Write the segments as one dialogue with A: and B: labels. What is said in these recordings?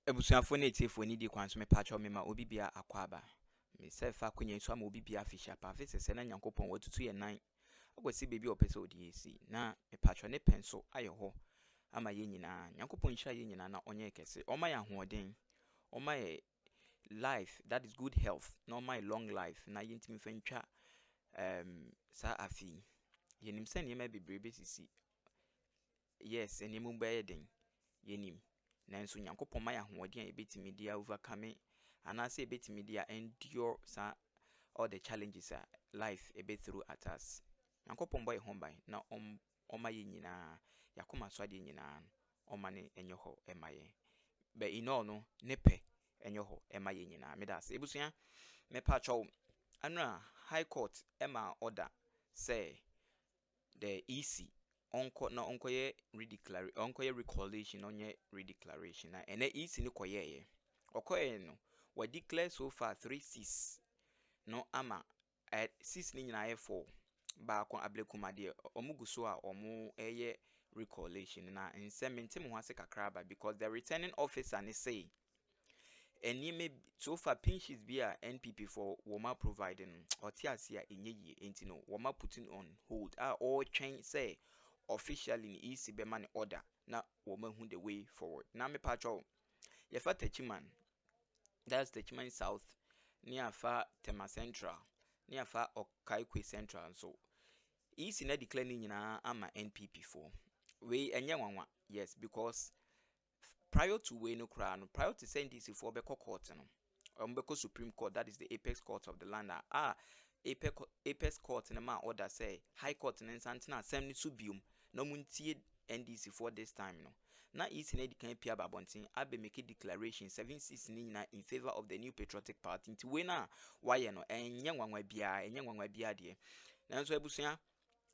A: ebusuafo na etifo ni di kwan so me pacho me ma obi bia akwaba me se fa kwenye so ama obi bia fisha pa fese se na Nyankopon watutu ye nan agwasi bebi opese odi esi na me pacho ne penso aye ho ama ye nyina Nyankopon hira ye nyina na onye kese oma ya hoden oma ye life, that is good health, no my long life na yintimi fentwa sa afi yenim se ne ma bebrebe sisi yes enemu baye den yenim nanso Nyankopon ma ya hoden a ebetimi dia overcome anase ebetimi dia endure sa all the challenges life ebe through at us. Nyankopon boy homban na oma ye nyina yakoma so ade nyina oma ne enyo ho emaye be ino no nepe enyo ho emaye nyina medas ebusua me pa cho anura high court ema order say the EC onko ye redeclare onko ye recalculation onye redeclaration na ene EC ni koye okoye no we declare so far 3-6 no ama 6 ni nyina ye 4 ba kon ablekuma de omugu so a omu eye recalculation na nsemintem ho ase kakraba because the returning officer ne say eni me so far pinches be a NPP for woma providing otiasia enye enti no woma putting on hold all change say officially in EC be man order na woma hu the way forward na me patrol ye fa tachiman that's tachiman south near far TMA Central near far Likee Central so EC na declare nyina ama NPP for we enye wanwa yes because prior to we no kra no prior to send NDC for be court no beko Supreme Court, that is the apex court of the land apex court na ma order say high court na nsante na assembly subium no muntie NDC for this time no na EC na kan pia babontin abe make a declaration 7-6 ni na in favor of the new patriotic party nti we na waye no enye nwanwa bia de na nso ebusuya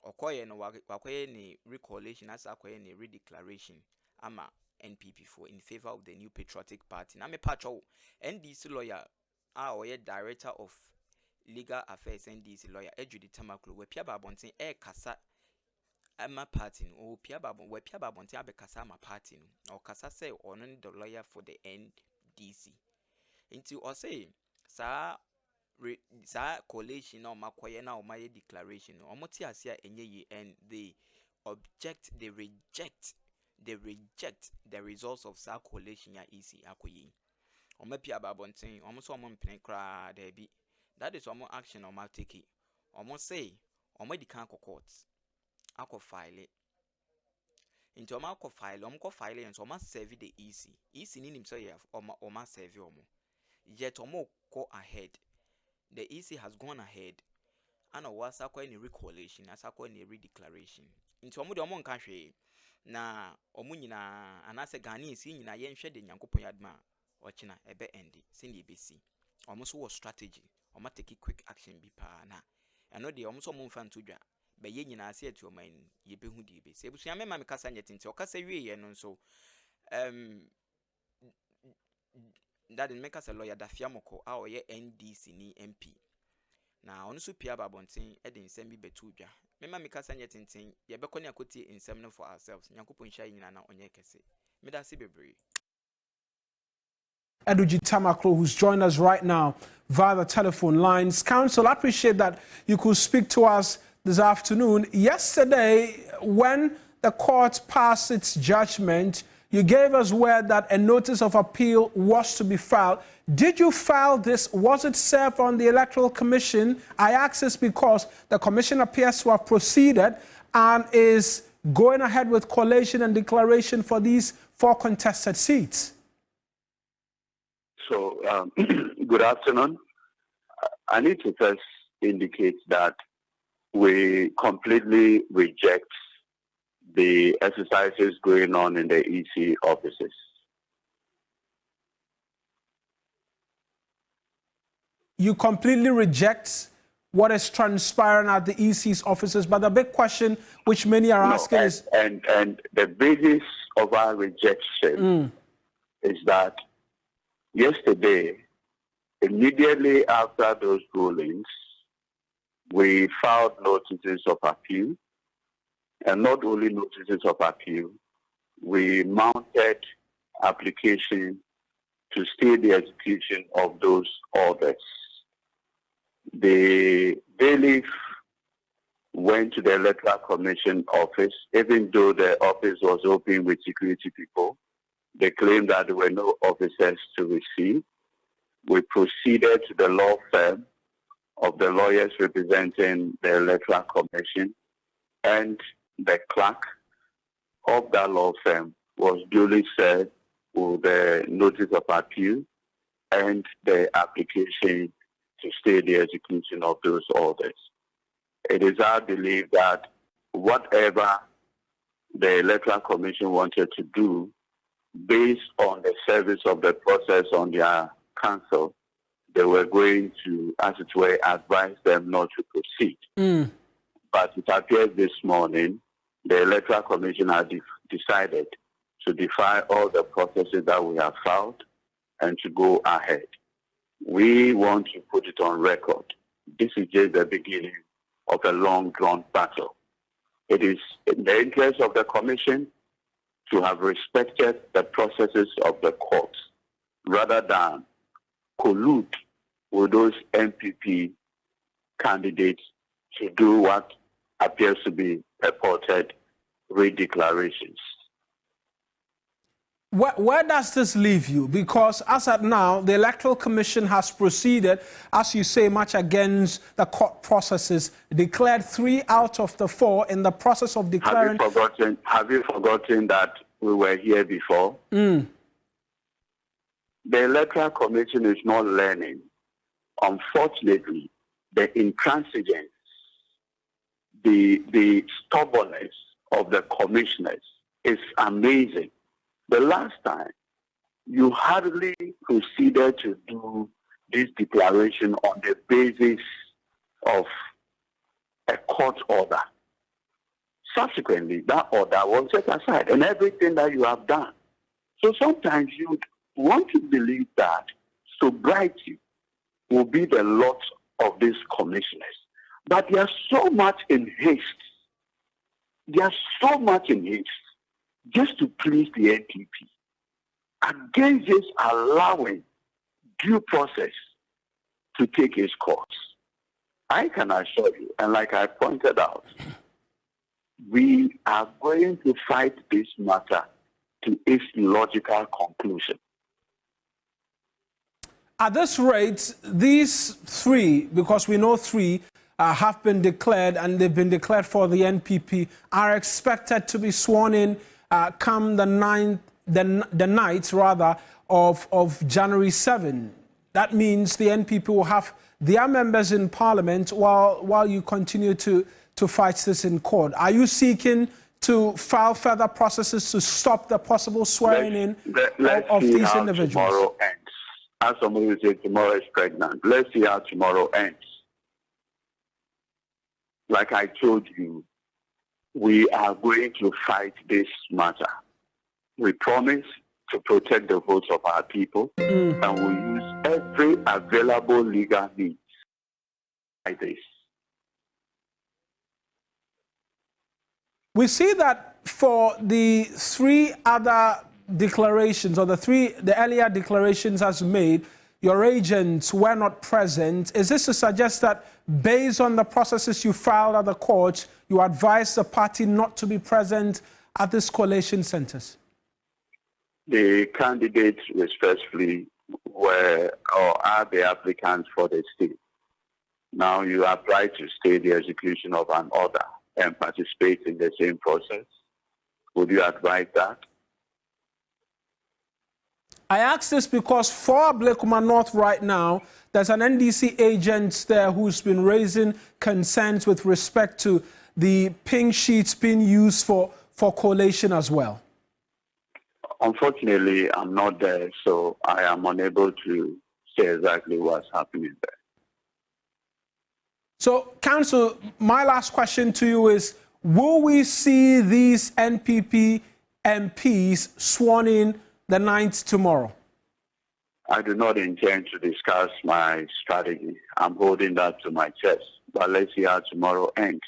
A: okoye no wakoye ni recalculation as akoye ni redeclaration ama NPP for in favor of the new patriotic party na me pacho NDC lawyer oye director of legal affairs NDC lawyer Edudzi Tameklo we pia babontin kasa ama party no o pia babon we pia babontin abe kasa ama party no o kasa say ono the lawyer for the NDC into o say sa coalition na makoye na o maye declaration o moti asia enye and they reject the results of sa coalition ya EC akoyi omo pia babontin omo so omo mpene kra da bi that is omo action omo take omo say omo di kan court akọ file into omo akọ file omo ko file and omo serve the EC ni nim so ya omo serve omo yet omo go ahead the EC has gone ahead and was akọ any recalculation as akọ any redeclaration into omo de omo nka hwe na omu nyina anase Ghanese nyina ye nhwe de Nyankopon yadma ochina ebe endi send ebesi omo so was strategy omo take quick action bi pa na eno de omo so omo mfa ntodwa be ye nyina ase ati oman ye behu de ebesi ebusuya mema me kasa nyetinte okasa wie ye no so that is make us a lawyer Dafeamekpor a oye NDC ni MP na onu so pia babontin e de nsem bi betudwa mema mikasa nyetintin ye bekọ ne akoti nsem no for ourselves Nyankopon hia nyina na onye kese medase bebre.
B: Edudzi Tameklo, who's joined us right now via the telephone lines. Counsel, I appreciate that you could speak to us this afternoon. Yesterday, when the court passed its judgment, you gave us word that a notice of appeal was to be filed. Did you file this? Was it served on the Electoral Commission? I ask this because the Commission appears to have proceeded and is going ahead with collation and declaration for these 4 contested seats.
C: So, good afternoon. I need to first indicate that we completely reject the exercises going on in the EC offices.
B: You completely reject what is transpiring at the EC's offices, but the big question which many are asking is...
C: And the basis of our rejection is that yesterday, immediately after those rulings, we filed notices of appeal. And not only notices of appeal, we mounted application to stay the execution of those orders. The bailiff went to the Electoral Commission office, even though the office was open with security people. They claimed that there were no officers to receive. We proceeded to the law firm of the lawyers representing the Electoral Commission, and the clerk of that law firm was duly served with the notice of appeal and the application to stay the execution of those orders. It is our belief that whatever the Electoral Commission wanted to do, based on the service of the process on their council, they were going to, as it were, advise them not to proceed. But it appears this morning the Electoral Commission had decided to defy all the processes that we have filed and to go ahead. We want to put it on record. This is just the beginning of a long-drawn battle. It is in the interest of the Commission to have respected the processes of the courts rather than collude with those NPP candidates to do what appears to be purported redeclarations.
B: Where does this leave you? Because as at now, the Electoral Commission has proceeded, as you say, much against the court processes, declared 3 out of the 4 in the process of declaring...
C: Have you forgotten that we were here before? The Electoral Commission is not learning. Unfortunately, the intransigence, the stubbornness of the commissioners is amazing. The last time, you hardly proceeded to do this declaration on the basis of a court order. Subsequently, that order was set aside and everything that you have done. So sometimes you want to believe that sobriety will be the lot of these commissioners. But they are so much in haste. They are so much in haste just to please the NPP, against this allowing due process to take its course. I can assure you, and like I pointed out, we are going to fight this matter to its logical conclusion.
B: At this rate, these 3, because we know 3 have been declared, and they've been declared for the NPP, are expected to be sworn in come the night of January 7. That means the NPP will have their members in Parliament while you continue to fight this in court. Are you seeking to file further processes to stop the possible swearing in of these individuals?
C: Tomorrow ends. As somebody will say, tomorrow is pregnant. Let's see how tomorrow ends. Like I told you, we are going to fight this matter. We promise to protect the votes of our people, and we use every available legal means like this.
B: We see that for the 3 other declarations, or the earlier declarations as made, your agents were not present. Is this to suggest that based on the processes you filed at the court, you advised the party not to be present at these collation centers?
C: The candidates respectfully were or are the applicants for the state. Now you apply to stay the execution of an order and participate in the same process. Would you advise that?
B: I ask this because for Blekuma North right now, there's an NDC agent there who's been raising concerns with respect to the pink sheets being used for collation as well.
C: Unfortunately, I'm not there, so I am unable to say exactly what's happening there.
B: So, Council, my last question to you is, will we see these NPP MPs sworn in the 9th tomorrow?
C: I do not intend to discuss my strategy. I'm holding that to my chest. But let's see how tomorrow ends.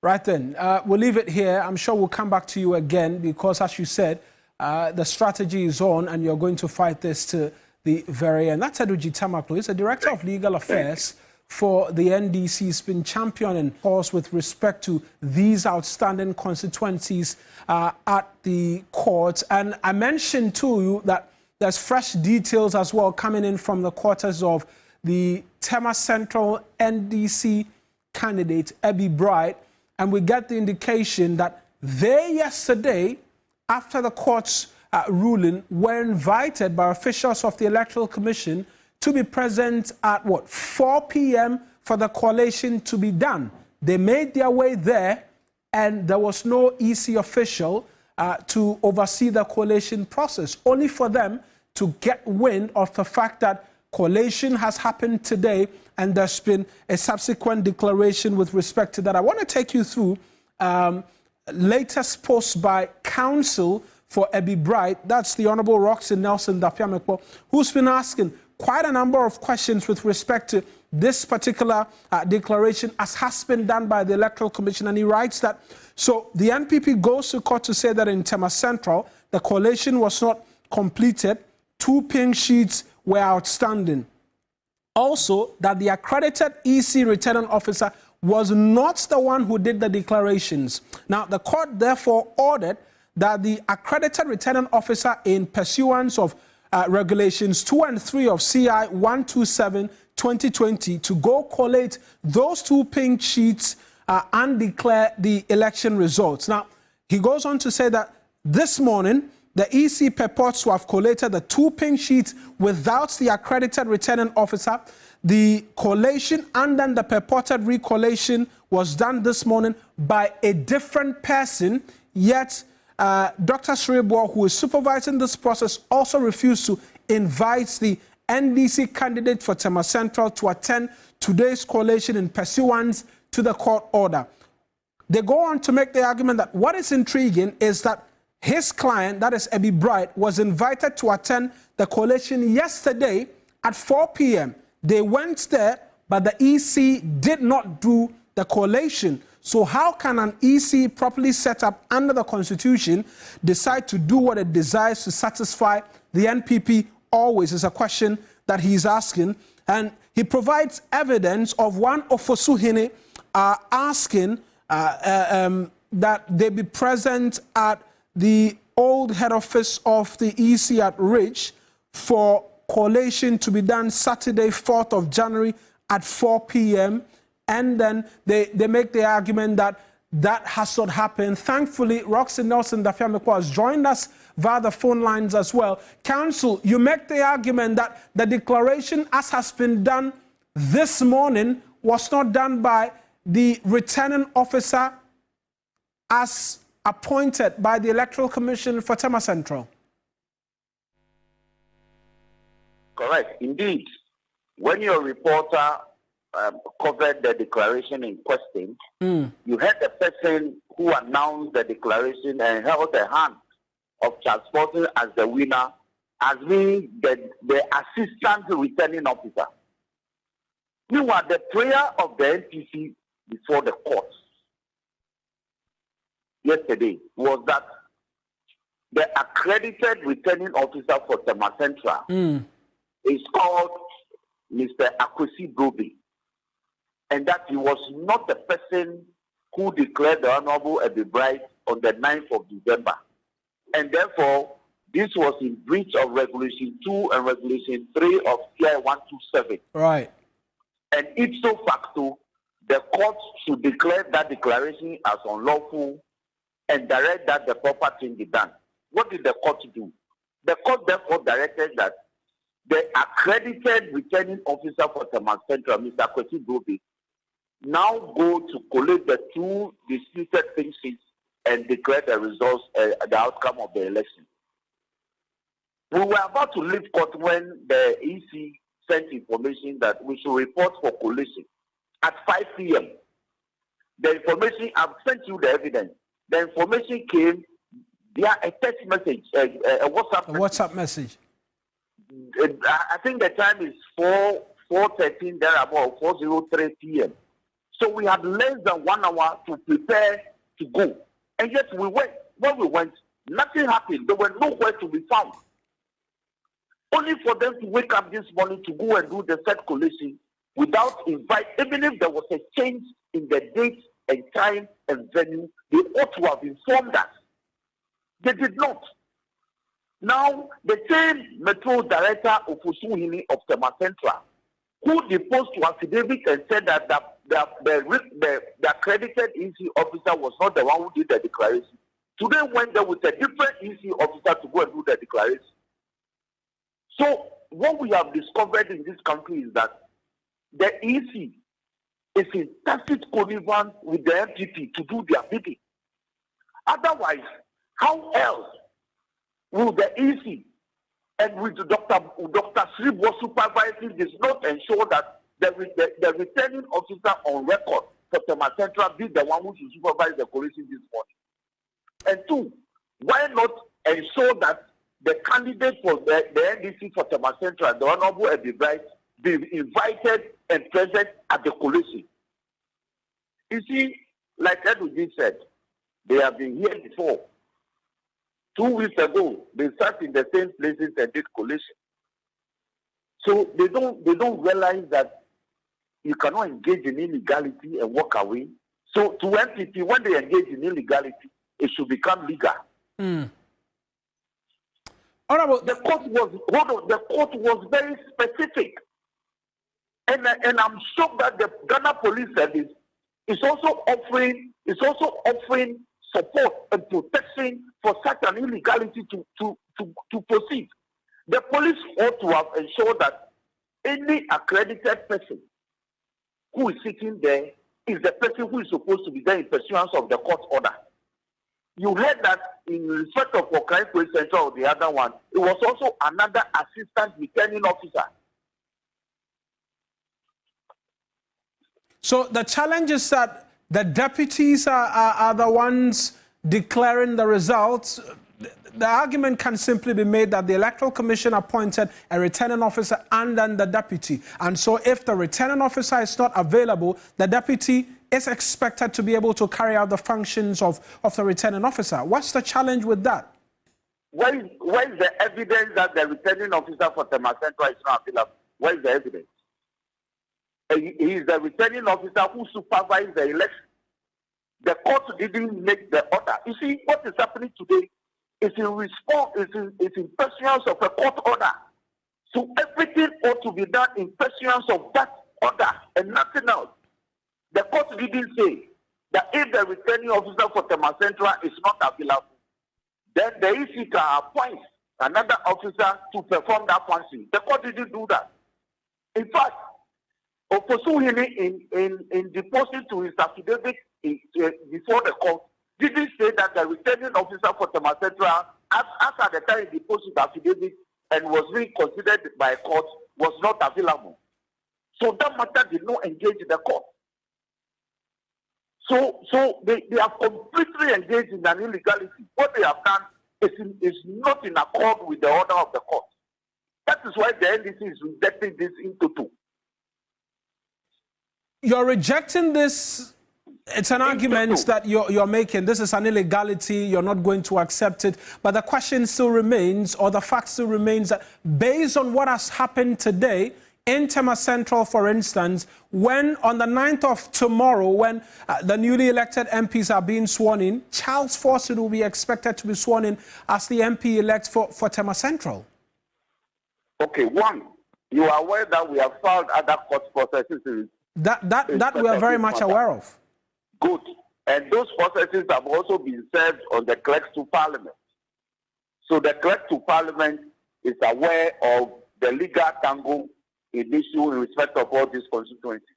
C: Right
B: then, we'll leave it here. I'm sure we'll come back to you again because, as you said, the strategy is on and you're going to fight this to the very end. That's Edudzi Tameklo. He's the Director of Legal Affairs for the NDC. He's been championing cause with respect to these outstanding constituencies at the court. And I mentioned to you that there's fresh details as well coming in from the quarters of the TMA Central NDC candidate, Ebi Bright. And we get the indication that they yesterday, after the court's ruling, were invited by officials of the Electoral Commission to be present at 4 p.m. for the collation to be done. They made their way there, and there was no EC official to oversee the collation process, only for them to get wind of the fact that collation has happened today, and there's been a subsequent declaration with respect to that. I want to take you through latest post by counsel for Ebi Bright. That's the Honorable Roxy Nelson Dafeamekpor, who's been asking quite a number of questions with respect to this particular declaration, as has been done by the Electoral Commission. And he writes that, so the NPP goes to court to say that in TMA Central, the collation was not completed. 2 pink sheets were outstanding. Also, that the accredited EC returning officer was not the one who did the declarations. Now, the court therefore ordered that the accredited returning officer, in pursuance of regulations 2 and 3 of CI 127/2020, to go collate those 2 pink sheets and declare the election results. Now, he goes on to say that this morning, the EC purports to have collated the 2 pink sheets without the accredited returning officer. The collation and then the purported recollation was done this morning by a different person, yet Dr. Shrebo, who is supervising this process, also refused to invite the NDC candidate for TMA Central to attend today's collation in pursuance to the court order. They go on to make the argument that what is intriguing is that his client, that is Ebi Bright, was invited to attend the collation yesterday at 4 p.m. They went there, but the EC did not do the collation. So how can an EC properly set up under the Constitution decide to do what it desires to satisfy the NPP always, is a question that he's asking. And he provides evidence of one Ofosuhene asking that they be present at the old head office of the EC at Ridge for collation to be done Saturday, 4th of January at 4 p.m. And then they make the argument that that has not happened. Thankfully, Roxy Nelson Dafeamekpor has joined us via the phone lines as well. Counsel, you make the argument that the declaration, as has been done this morning, was not done by the returning officer as appointed by the Electoral Commission for TMA Central.
C: Correct, indeed. When your reporter covered the declaration in question, you had the person who announced the declaration and held the hand of Charles Fortin as the winner as being the assistant returning officer. Meanwhile, the prayer of the NPC before the court yesterday was that the accredited returning officer for TMA Central is called Mr. Edudzi Be, and that he was not the person who declared the Honorable Ebi Bright on the 9th of December. And therefore, this was in breach of Regulation 2 and Regulation 3 of CI 127.
B: Right.
C: And ipso facto, the court should declare that declaration as unlawful and direct that the proper thing be done. What did the court do? The court therefore directed that the accredited returning officer for TMA Central, Mr. Edudzi Be, now go to collate the 2 disputed pink sheets and declare the results, the outcome of the election. We were about to leave court when the EC sent information that we should report for collation at 5 p.m. The information, I've sent you the evidence. The information came via a text message, a WhatsApp message. I think the time is 4:13 there about 4:03 p.m. So we had less than 1 hour to prepare to go. And yet we went. When we went, Nothing happened. They were nowhere to be found. Only for them to wake up this morning to go and do the third collation without invite. Even if there was a change in the date and time and venue, they ought to have informed us. They did not. Now, the same Metro Director of TMA Central, who deposed to affidavit and said that the accredited EC officer was not the one who did the declaration, today went there with a different EC officer to go and do the declaration. So what we have discovered in this country is that the EC is in tacit connivance with the NPP to do their bidding. Otherwise, how else will the EC and with Dr. Sribo supervising this not ensure that the returning officer on record for TMA Central be the one who should supervise the collation this morning? And two, why not ensure that the candidate for the NDC for TMA Central, the Honorable Edudzi, be invited and present at the collation? You see, like Edudzi said, they have been here before. 2 weeks ago, they sat in the same places and did collation. So they don't realize that you cannot engage in illegality and walk away. So to NPP, when they engage in illegality, it should become legal.
B: Honorable,
C: the court was very specific, and I'm shocked that the Ghana Police Service is also offering support and protection for such an illegality to proceed. The police ought to have ensured that any accredited person who is sitting there is the person who is supposed to be there in pursuance of the court order. You heard that in respect of NPP Central or the other one, it was also another assistant returning officer.
B: So the challenge is that the deputies are the ones declaring the results. The argument can simply be made that the Electoral Commission appointed a returning officer and then the deputy. And so if the returning officer is not available, the deputy is expected to be able to carry out the functions of the returning officer. What's the challenge with that?
C: Where is the evidence that the returning officer for TMA Central is not available? Where is the evidence? He is the returning officer who supervised the election. The court didn't make the order. You see, what is happening today is in response, is in pursuance of a court order. So everything ought to be done in pursuance of that order and nothing else. The court didn't say that if the returning officer for TMA Central is not available, then the EC can appoint another officer to perform that function. The court didn't do that. In fact, Oposuhini in deposing to his affidavit before the court didn't say that the returning officer for TMA Central, as at the time he deposited affidavit and was being considered by a court, was not available. So that matter did not engage the court. So they have completely engaged in an illegality. What they have done is not in accord with the order of the court. That is why the NDC is rejecting this into two.
B: You're rejecting this. It's an argument that you're making. This is an illegality. You're not going to accept it. But the question still remains, or the fact still remains, that based on what has happened today in TMA Central, for instance, when on the 9th of tomorrow, when the newly elected MPs are being sworn in, Charles Forson will be expected to be sworn in as the MP-elect for TMA Central.
C: Okay, one, you are aware that we have filed other court processes.
B: That we are very much aware of.
C: Good. And those processes have also been served on the clerks to Parliament. So the clerk to Parliament is aware of the legal tangle in issue in respect of all these constituencies.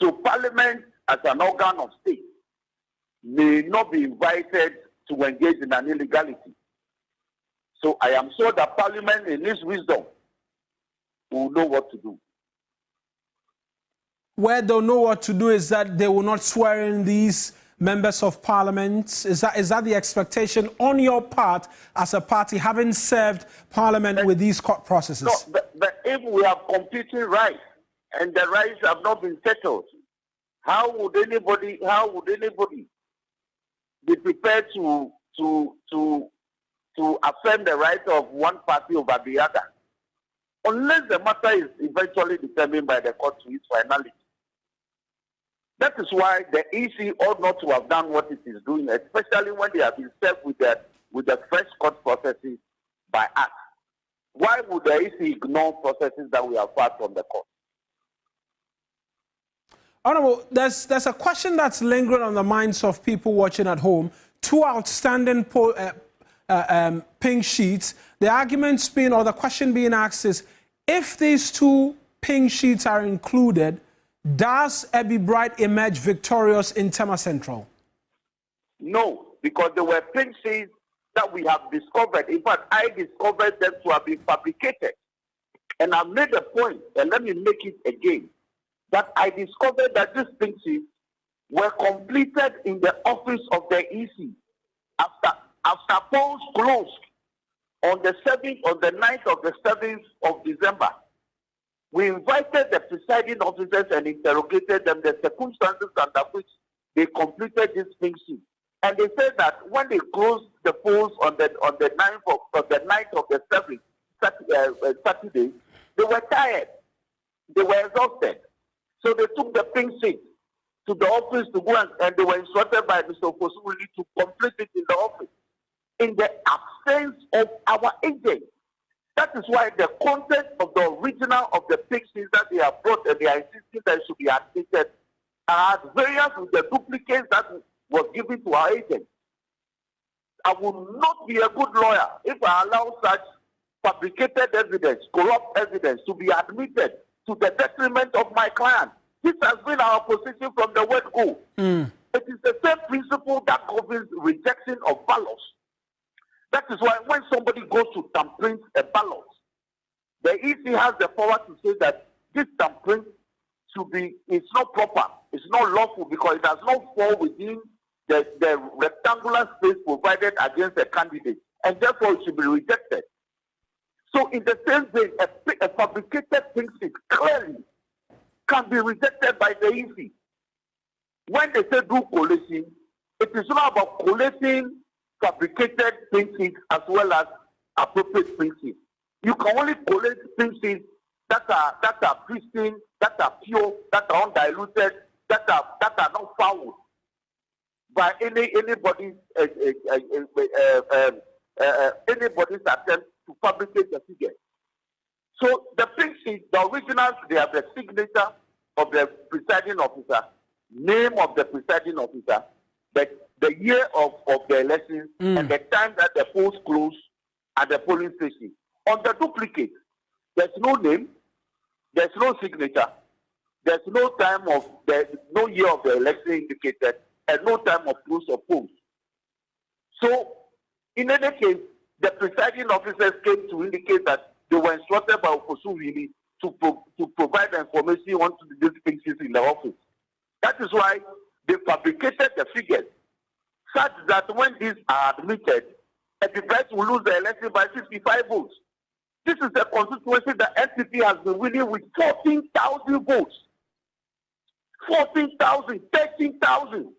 C: So Parliament, as an organ of state, may not be invited to engage in an illegality. So I am sure that Parliament, in its wisdom, will know what to do.
B: Where they'll know what to do is that they will not swear in these members of Parliament. Is that the expectation on your part as a party, having served Parliament with these court processes?
C: No, but if we have competing rights and the rights have not been settled, how would anybody be prepared to to affirm the right of one party over the other, unless the matter is eventually determined by the court to its finality. That is why the EC ought not to have done what it is doing, especially when they have been served with the fresh court processes by us. Why would the EC ignore processes that we have had from the court?
B: Honorable, there's a question that's lingering on the minds of people watching at home. Two outstanding pink sheets. The arguments being, or the question being asked is, if these two pink sheets are included, does Ebi Bright emerge victorious in TMA Central?
C: No, because there were pink sheets that we have discovered. In fact, I discovered them to have been fabricated. And I made a point, and let me make it again, that I discovered that these pink sheets were completed in the office of the EC after polls closed on the 9th of the 7th of December. We invited the presiding officers and interrogated them the circumstances under which they completed this pink sheet. And they said that when they closed the polls on the 9th of the 7th Saturday, they were tired. They were exhausted. So they took the pink sheet to the office to go and they were instructed by Mr. Okosuwili to complete it in the office in the absence of our agent. That is why the content of the original of the pink sheets that they have brought and they are insisting that it should be admitted are at variance with the duplicates that was given to our agent. I will not be a good lawyer if I allow such fabricated evidence, corrupt evidence to be admitted to the detriment of my client. This has been our position from the word go. It is the same principle that governs rejection of ballots. That is why when somebody goes to thumbprint a ballot, the EC has the power to say that this thumbprint it's not proper, it's not lawful because it does not fall within the rectangular space provided against a candidate, and therefore it should be rejected. So in the same way, a fabricated pink sheet clearly can be rejected by the EC. When they say do collation, it is not about collating fabricated pink sheets as well as appropriate pink sheets. You can only collate pink sheets that are pristine, that are pure, that are undiluted, that are not fouled by anybody's attempt to fabricate the figure. So the pink sheets, the originals, they have the signature of the presiding officer, name of the presiding officer, the year of the election, and the time that the polls close at the polling station. On the duplicate, there's no name, there's no signature, there's no time of no year of the election indicated, and no time of close of polls. So, in any case, the presiding officers came to indicate that they were instructed by Okosuwili to provide the information on these pink sheets in the office. That is why they fabricated the figures such that when these are admitted, Ebi Bright will lose the election by 55 votes. This is a constituency that NPP has been winning with 14,000 votes. 14,000, 13,000.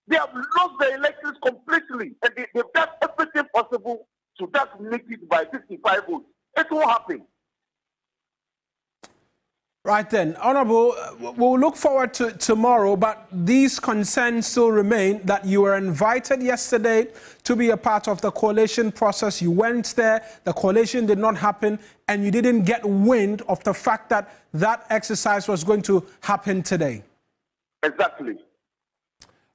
C: They have lost the elections completely, and they've done everything possible to just make it by 55 votes. It won't happen.
B: Right then, Honorable, we'll look forward to tomorrow, but these concerns still remain that you were invited yesterday to be a part of the coalition process. You went there, the coalition did not happen, and you didn't get wind of the fact that that exercise was going to happen today.
C: Exactly.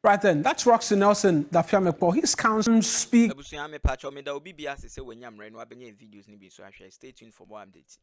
B: Right then, that's Roxy Nelson, Dafeamekpor. His counsel speak.
A: Stay tuned for more updates.